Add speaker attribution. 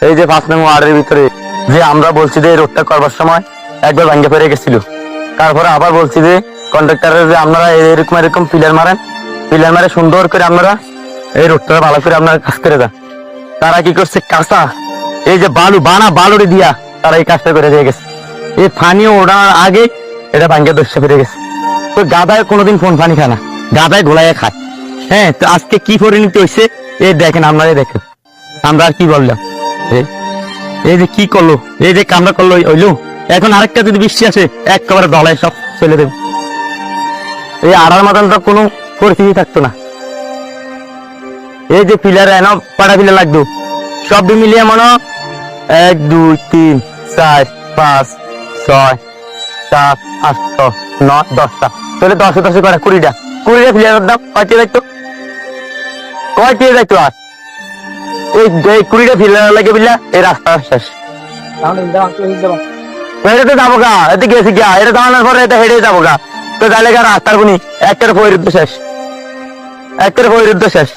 Speaker 1: এই যে 5 নং ওয়ার্ডের ভিতরে যে আমরা বলছি যে এই রোডটা করবার সময় একবার ভাঙ্গে পড়ে গেছিল, তারপরে আবার বলছি যে কন্ট্রাক্টরের যে আপনারা এরকম এরকম পিলার মারে সুন্দর করে আপনারা এই রোডটা ভালো করে আপনারা কাজ করে যান। তারা কি করছে, কাঁচা এই যে বালুরি দিয়া তারা এই কাজটা করে দিয়ে গেছে। এই পানি ওঠার আগে এটা ভাঙ্গে দস্যা ফিরে গেছে। তো গাদায় কোনোদিন ফোন পানি খায় না, গাদায় গোলায় খায়। হ্যাঁ, তো আজকে কি পরিণতি হয়েছে এই দেখেন, আপনারাই দেখেন। আমরা আর কি বললাম, এই যে কি করলো, এই যে কামরা করলো হইলো, এখন আরেকটা যদি বৃষ্টি আসে একেবারে দলায় সব ফেলে দেবে। এই আড়ার মতন তো কোনো পরিস্থিতি থাকতো না। এই যে পিলার এনে পাড়া পিলার লাগতো, সব মিলিয়ে মনে 1 2 3 4 5 6 7 8 9 10টা, তাহলে 10 10 করে 20টা পিলারের দাম কয়টি দেখতো আর এই 20টা পিলার লাগে বিল্লা এই রাস্তা শেষ। হেঁটে যাবো গা, এতে গেছি গা, এটা দাঁড়ানোর পরে এটা হেঁটে যাবো গা। তো তাহলে রাস্তার গুনি একটা পরিরুদ্ধ শেষ।